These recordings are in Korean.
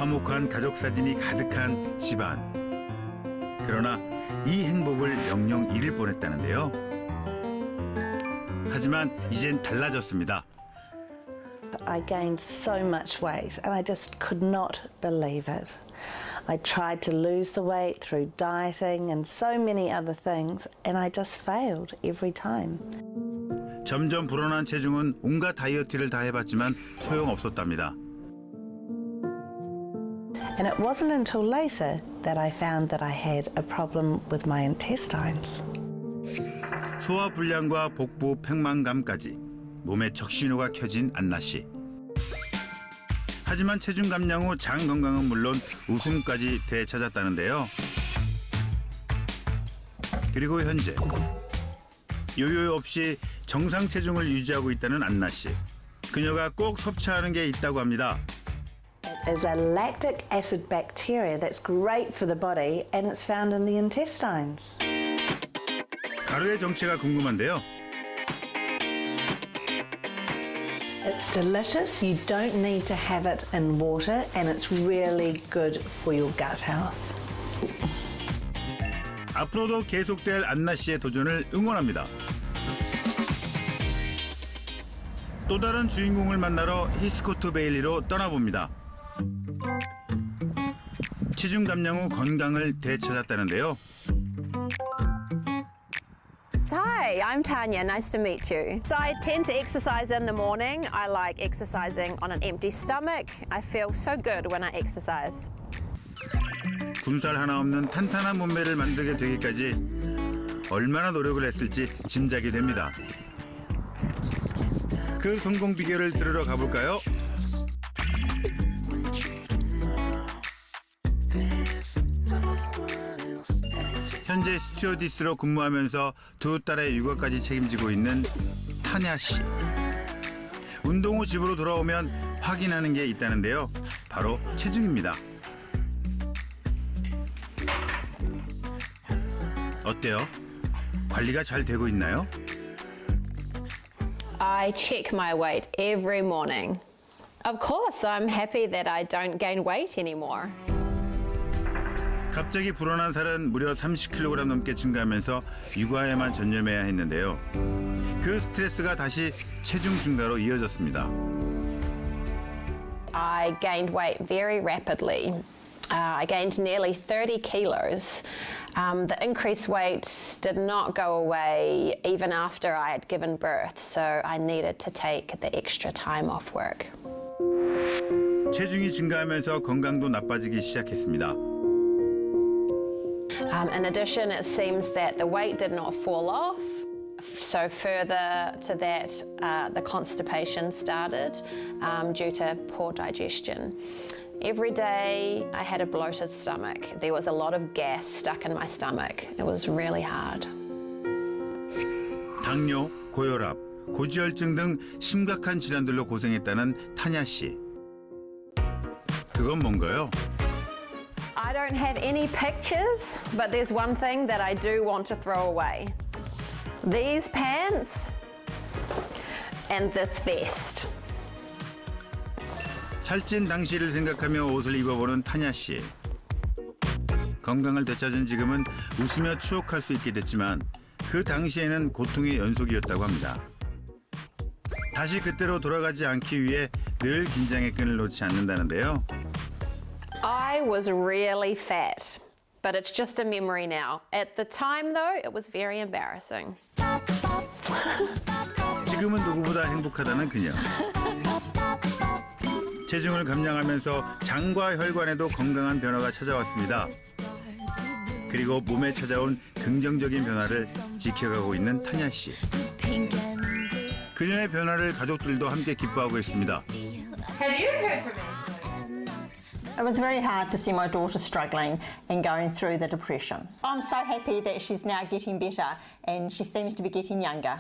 화목한 가족 사진이 가득한 집안. 그러나 이 행복을 영영 잃을 뻔했다는데요. 하지만 이젠 달라졌습니다. I gained so much weight and I just could not believe it. I tried to lose the weight through dieting and so many other things and I just failed every time. 점점 불어난 체중은 온갖 다이어트를 다 해봤지만 소용없었답니다. And it wasn't until later that I found that I had a problem with my intestines. 소화불량과 복부 팽만감까지 몸에 적신호가 켜진 안나 씨. 하지만 체중 감량 후 장 건강은 물론 웃음까지 되찾았다는데요. 그리고 현재 요요 없이 정상 체중을 유지하고 있다는 안나 씨. 그녀가 꼭 섭취하는 게 있다고 합니다. It is a lactic acid bacteria that's great for the body and it's found in the intestines. 가루의 정체가 궁금한데요. It's delicious. You don't need to have it in water and it's really good for your gut health. 앞으로도 계속될 안나 씨의 도전을 응원합니다. 또 다른 주인공을 만나러 히스코트 베일리로 떠나봅니다. 체중 감량 후 건강을 되찾았다는데요. Hi, I'm Tanya. Nice to meet you. So I tend to exercise in the morning. I like exercising on an empty stomach. I feel so good when I exercise. 군살 하나 없는 탄탄한 몸매를 만들게 되기까지 얼마나 노력을 했을지 짐작이 됩니다. 그 성공 비결을 들으러 가볼까요? 현재 스튜어디스로 근무하면서 두 딸의 육아까지 책임지고 있는 타냐 씨. 운동 후 집으로 돌아오면 확인하는 게 있다는데요. 바로 체중입니다. 어때요? 관리가 잘 되고 있나요? I check my weight every morning. Of course, I'm happy that I don't gain weight anymore. 갑자기 불어난 살은 무려 30kg 넘게 증가하면서 육아에만 전념해야 했는데요. 그 스트레스가 다시 체중 증가로 이어졌습니다. I gained weight very rapidly. I gained nearly 30 kilos. The increased weight did not go away even after I had given birth, so I needed to take the extra time off work. 체중이 증가하면서 건강도 나빠지기 시작했습니다. In addition, it seems that the weight did not fall off. So further to that, the constipation started due to poor digestion. Every day I had a bloated stomach. There was a lot of gas stuck in my stomach. It was really hard. 당뇨, 고혈압, 고지혈증 등 심각한 질환들로 고생했다는 타냐 씨. 그건 뭔가요? I don't have any pictures, but there's one thing that I do want to throw away. These pants and this vest. 살찐 당시를 생각하며 옷을 입어보는 타냐 씨. 건강을 되찾은 지금은 웃으며 추억할 수 있게 됐지만 그 당시에는 고통의 연속이었다고 합니다. 다시 그때로 돌아가지 않기 위해 늘 긴장의 끈을 놓지 않는다는데요. I was really fat, but it's just a memory now. At the time, though, it was very embarrassing. 지금은 누구보다 행복하다는 그녀. 체중을 감량하면서 장과 혈관에도 건강한 변화가 찾아왔습니다. 그리고 몸에 찾아온 긍정적인 변화를 지켜가고 있는 타냐 씨. 그녀의 변화를 가족들도 함께 기뻐하고 있습니다. Have you heard from me? It was very hard to see my daughter struggling and going through the depression. I'm so happy that she's now getting better and she seems to be getting younger.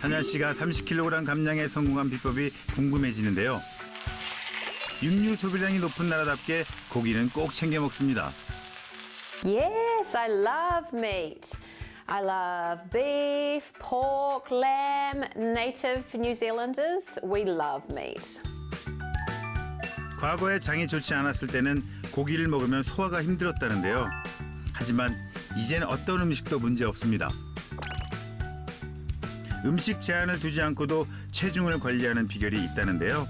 타냐 씨가 30kg 감량에 성공한 비법이 궁금해지는데요. 육류 소비량이 높은 나라답게 고기는 꼭 챙겨 먹습니다. Yes, I love meat. I love beef, pork, lamb. Native New Zealanders, we love meat. 과거에 장이 좋지 않았을 때는 고기를 먹으면 소화가 힘들었다는데요. 하지만 이젠 어떤 음식도 문제 없습니다. 음식 제한을 두지 않고도 체중을 관리하는 비결이 있다는데요.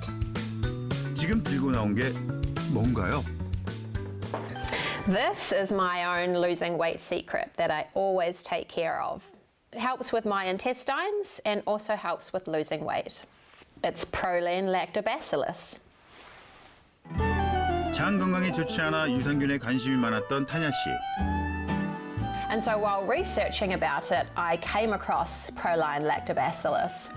지금 들고 나온 게 뭔가요? This is my own losing weight secret that I always take care of. It helps with my intestines and also helps with losing weight. It's proline lactobacillus. 장 건강에 좋지 않아 유산균에 관심이 많았던 타냐 씨. And so while researching about it, I came across proline lactobacillus.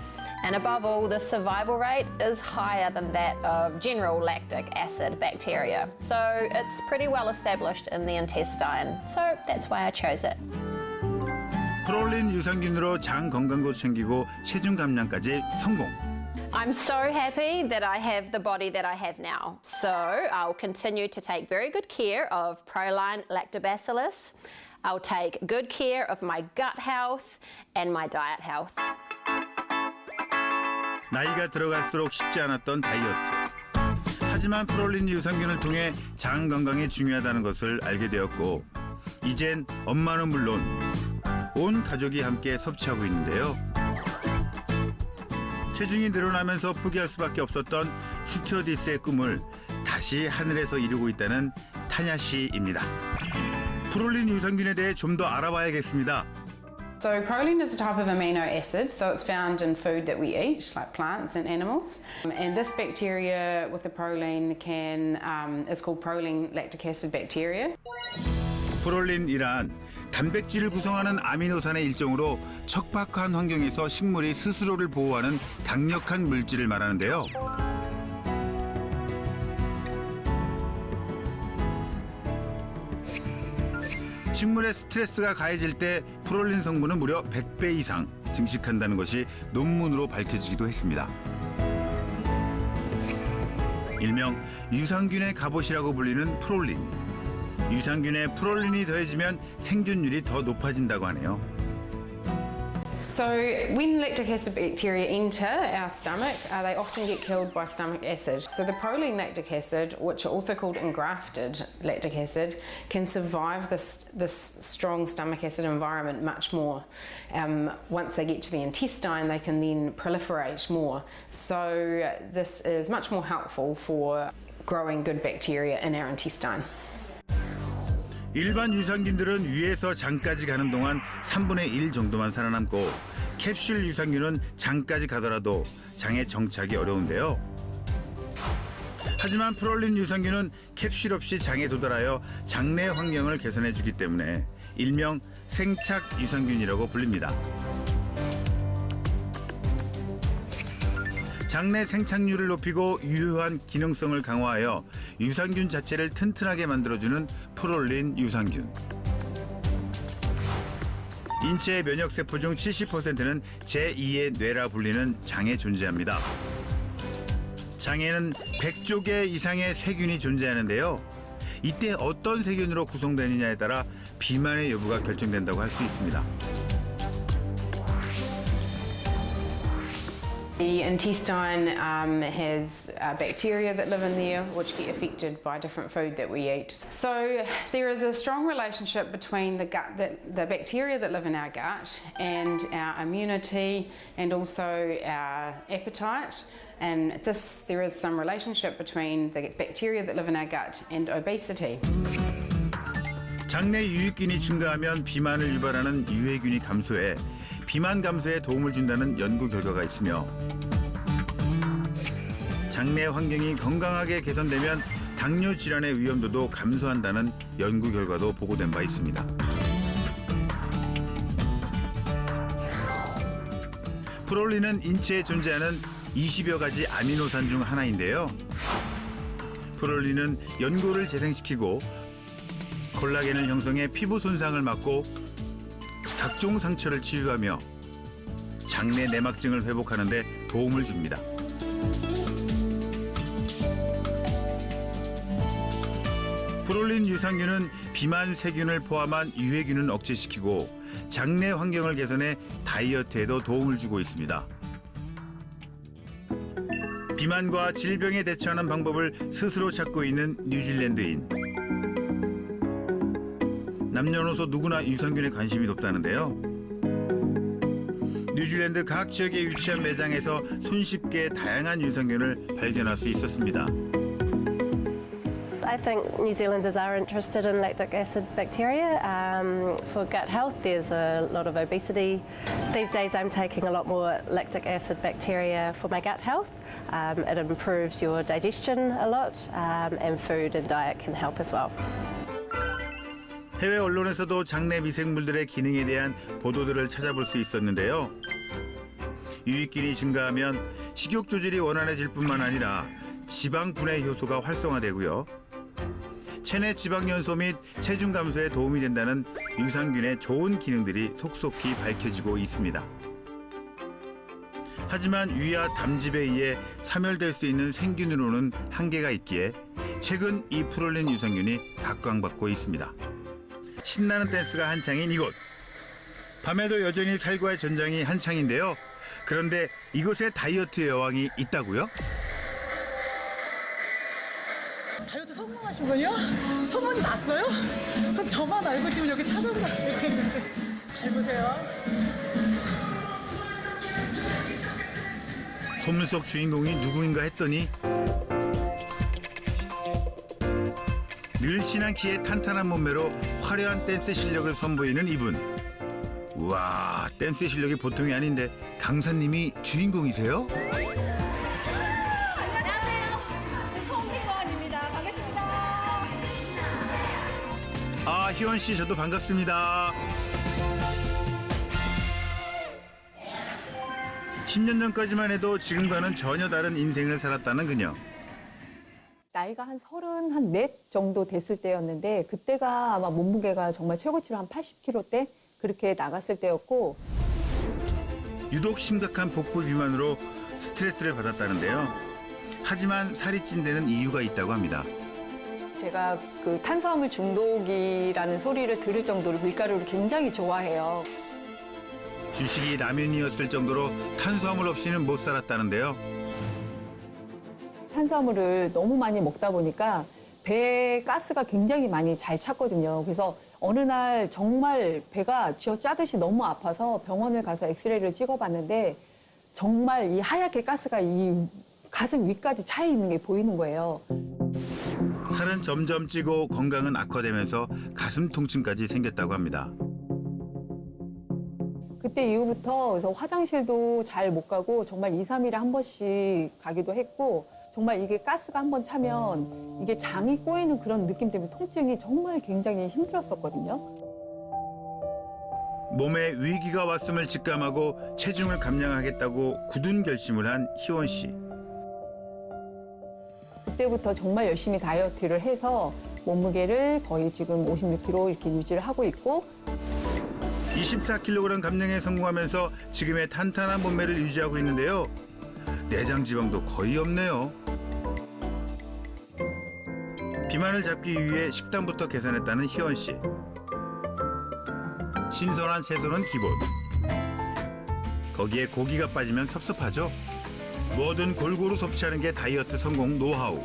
And above all, the survival rate is higher than that of general lactic acid bacteria. So it's pretty well established in the intestine. So that's why I chose it. 프롤린 유산균으로 장 건강도 챙기고 체중 감량까지 성공. I'm so happy that I have the body that I have now. So I'll continue to take very good care of proline lactobacillus. I'll take good care of my gut health and my diet health. 나이가 들어갈수록 쉽지 않았던 다이어트. 하지만 프롤린 유산균을 통해 장 건강이 중요하다는 것을 알게 되었고 이젠 엄마는 물론 온 가족이 함께 섭취하고 있는데요. 체중이 늘어나면서 포기할 수밖에 없었던 스튜어디스의 꿈을 다시 하늘에서 이루고 있다는 타냐 씨입니다. 프롤린 유산균에 대해 좀 더 알아봐야겠습니다. So proline is a type of amino acid, so it's found in food that we eat, like plants and animals. And this bacteria with the proline is called proline lactic acid bacteria. 프롤린이란 단백질을 구성하는 아미노산의 일종으로 척박한 환경에서 식물이 스스로를 보호하는 강력한 물질을 말하는데요. 식물의 스트레스가 가해질 때 프롤린 성분은 무려 100배 이상 증식한다는 것이 논문으로 밝혀지기도 했습니다. 일명 유산균의 갑옷이라고 불리는 프롤린. 유산균에 프롤린이 더해지면 생존율이 더 높아진다고 하네요. So when lactic acid bacteria enter our stomach, they often get killed by stomach acid. So the proline lactic acid, which are also called engrafted lactic acid, can survive this strong stomach acid environment much more. Once they get to the intestine, they can then proliferate more. So this is much more helpful for growing good bacteria in our intestine. 일반 유산균들은 위에서 장까지 가는 동안 3분의 1 정도만 살아남고 캡슐 유산균은 장까지 가더라도 장에 정착이 어려운데요. 하지만 프롤린 유산균은 캡슐 없이 장에 도달하여 장내 환경을 개선해주기 때문에 일명 생착 유산균이라고 불립니다. 장내 생착률을 높이고 유효한 기능성을 강화하여 유산균 자체를 튼튼하게 만들어주는 프롤린 유산균. 인체의 면역세포 중 70%는 제2의 뇌라 불리는 장에 존재합니다. 장에는 100조 개 이상의 세균이 존재하는데요. 이때 어떤 세균으로 구성되느냐에 따라 비만의 여부가 결정된다고 할 수 있습니다. The intestine has bacteria that live in there which get affected by different food that we eat. So there is a strong relationship between the bacteria that live in our gut and our immunity and also our appetite. And there is some relationship between the bacteria that live in our gut and obesity. 장내 유익균이 증가하면 비만을 유발하는 유해균이 감소해 비만 감소에 도움을 준다는 연구 결과가 있으며 장내 환경이 건강하게 개선되면 당뇨 질환의 위험도도 감소한다는 연구 결과도 보고된 바 있습니다. 프롤린은 인체에 존재하는 20여 가지 아미노산 중 하나인데요. 프롤린은 연골을 재생시키고 콜라겐을 형성해 피부 손상을 막고 각종 상처를 치유하며 장내 내막증을 회복하는 데 도움을 줍니다. 프롤린 유산균은 비만 세균을 포함한 유해균을 억제시키고 장내 환경을 개선해 다이어트에도 도움을 주고 있습니다. 비만과 질병에 대처하는 방법을 스스로 찾고 있는 뉴질랜드인. 남녀노소 누구나 유산균에 관심이 높다는데요. 뉴질랜드 각 지역에 위치한 매장에서 손쉽게 다양한 유산균을 발견할 수 있었습니다. I think New Zealanders are interested in lactic acid bacteria. For gut health, there's a lot of obesity. These days I'm taking a lot more lactic acid bacteria for my gut health. It improves your digestion a lot, and food and diet can help as well. 해외 언론에서도 장내 미생물들의 기능에 대한 보도들을 찾아볼 수 있었는데요. 유익균이 증가하면 식욕 조절이 원활해질 뿐만 아니라 지방 분해 효소가 활성화되고요. 체내 지방 연소 및 체중 감소에 도움이 된다는 유산균의 좋은 기능들이 속속히 밝혀지고 있습니다. 하지만 위와 담즙에 의해 사멸될 수 있는 생균으로는 한계가 있기에 최근 이 프롤린 유산균이 각광받고 있습니다. 신나는 댄스가 한창인 이곳. 밤에도 여전히 살구의 전장이 한창인데요. 그런데 이곳에 다이어트 여왕이 있다고요? 다이어트 성공하신군요? 소문이 났어요? 그럼 저만 알고 지금 여기 찾아오고 있는데 잘 보세요. 소문 속 주인공이 누구인가 했더니 늘씬한 키에 탄탄한 몸매로 화려한 댄스 실력을 선보이는 이분. 우와, 댄스 실력이 보통이 아닌데 강사님이 주인공이세요? 아, 희원 씨, 저도 반갑습니다. 10년 전까지만 해도 지금과는 전혀 다른 인생을 살았다는 그녀. 나이가 한 34 정도 됐을 때였는데 그때가 아마 몸무게가 정말 최고치로 한 80kg대 그렇게 나갔을 때였고 유독 심각한 복부 비만으로 스트레스를 받았다는데요. 하지만 살이 찐 데는 이유가 있다고 합니다. 제가 그 탄수화물 중독이라는 소리를 들을 정도로 밀가루를 굉장히 좋아해요. 주식이 라면이었을 정도로 탄수화물 없이는 못 살았다는데요. 탄수화물을 너무 많이 먹다 보니까 배에 가스가 굉장히 많이 잘 찼거든요. 그래서 어느 날 정말 배가 쥐어 짜듯이 너무 아파서 병원을 가서 엑스레이를 찍어봤는데 정말 이 하얗게 가스가 이 가슴 위까지 차 있는 게 보이는 거예요. 살은 점점 찌고 건강은 악화되면서 가슴 통증까지 생겼다고 합니다. 그때 이후부터 그래서 화장실도 잘 못 가고 정말 2, 3일에 한 번씩 가기도 했고 정말 이게 가스가 한 번 차면 이게 장이 꼬이는 그런 느낌 때문에 통증이 정말 굉장히 힘들었었거든요. 몸에 위기가 왔음을 직감하고 체중을 감량하겠다고 굳은 결심을 한 희원 씨. 그때부터 정말 열심히 다이어트를 해서 몸무게를 거의 지금 56kg 이렇게 유지를 하고 있고 24kg 감량에 성공하면서 지금의 탄탄한 몸매를 유지하고 있는데요. 내장 지방도 거의 없네요. 비만을 잡기 위해 식단부터 개선했다는 희원 씨. 신선한 채소는 기본. 거기에 고기가 빠지면 섭섭하죠. 뭐든 골고루 섭취하는 게 다이어트 성공 노하우.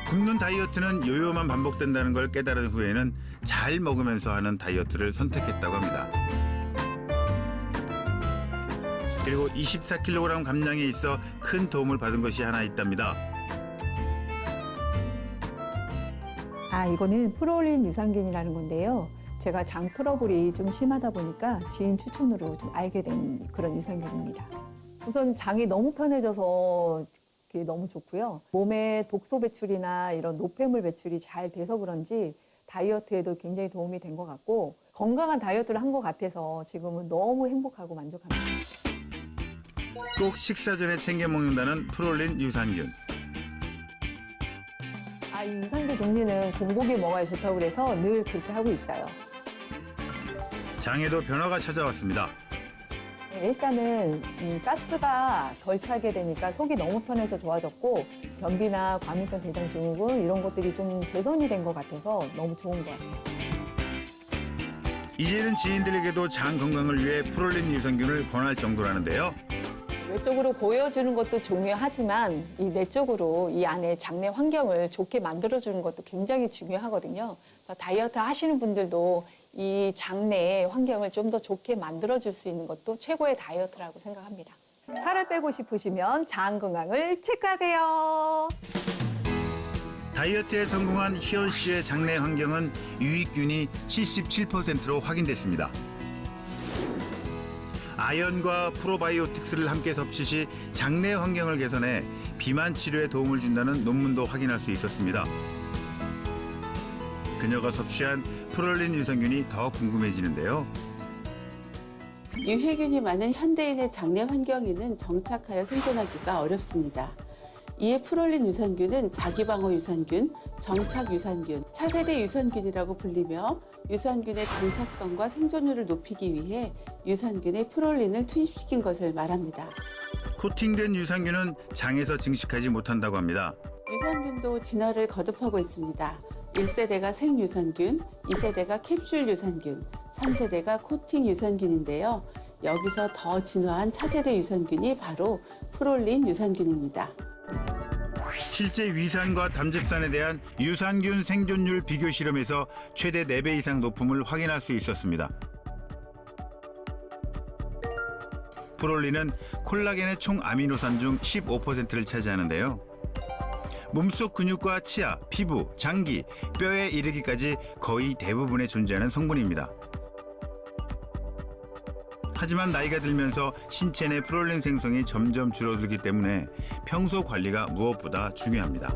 굶는 다이어트는 요요만 반복된다는 걸 깨달은 후에는 잘 먹으면서 하는 다이어트를 선택했다고 합니다. 그리고 24kg 감량에 있어 큰 도움을 받은 것이 하나 있답니다. 이거는 프롤린 유산균이라는 건데요. 제가 장 트러블이 좀 심하다 보니까 지인 추천으로 좀 알게 된 그런 유산균입니다. 우선 장이 너무 편해져서 그게 너무 좋고요. 몸에 독소 배출이나 이런 노폐물 배출이 잘 돼서 그런지 다이어트에도 굉장히 도움이 된 것 같고 건강한 다이어트를 한 것 같아서 지금은 너무 행복하고 만족합니다. 꼭 식사 전에 챙겨 먹는다는 프롤린 유산균. 이 유산균 종류는 공복에 먹어야 좋다고 그래서 늘 그렇게 하고 있어요. 장에도 변화가 찾아왔습니다. 일단은 가스가 덜 차게 되니까 속이 너무 편해서 좋아졌고 변비나 과민성 대장증후군 이런 것들이 좀 개선이 된 것 같아서 너무 좋은 것 같아요. 이제는 지인들에게도 장 건강을 위해 프롤린 유산균을 권할 정도라는데요. 외적으로 보여주는 것도 중요하지만 이 내적으로 이 안에 장내 환경을 좋게 만들어주는 것도 굉장히 중요하거든요. 그래서 다이어트 하시는 분들도 이 장내 환경을 좀 더 좋게 만들어줄 수 있는 것도 최고의 다이어트라고 생각합니다. 살을 빼고 싶으시면 장 건강을 체크하세요. 다이어트에 성공한 희연 씨의 장내 환경은 유익균이 77%로 확인됐습니다. 아연과 프로바이오틱스를 함께 섭취 시 장내 환경을 개선해 비만 치료에 도움을 준다는 논문도 확인할 수 있었습니다. 그녀가 섭취한 프롤린 유산균이 더 궁금해지는데요. 유해균이 많은 현대인의 장내 환경에는 정착하여 생존하기가 어렵습니다. 이에 프롤린 유산균은 자기방어 유산균, 정착 유산균, 차세대 유산균이라고 불리며 유산균의 정착성과 생존율을 높이기 위해 유산균에 프롤린을 투입시킨 것을 말합니다. 코팅된 유산균은 장에서 증식하지 못한다고 합니다. 유산균도 진화를 거듭하고 있습니다. 1세대가 생유산균, 2세대가 캡슐 유산균, 3세대가 코팅 유산균인데요. 여기서 더 진화한 차세대 유산균이 바로 프롤린 유산균입니다. 실제 위산과 담즙산에 대한 유산균 생존율 비교 실험에서 최대 4배 이상 높음을 확인할 수 있었습니다. 프롤린은 콜라겐의 총 아미노산 중 15%를 차지하는데요. 몸속 근육과 치아, 피부, 장기, 뼈에 이르기까지 거의 대부분에 존재하는 성분입니다. 하지만 나이가 들면서 신체 내 프롤린 생성이 점점 줄어들기 때문에 평소 관리가 무엇보다 중요합니다.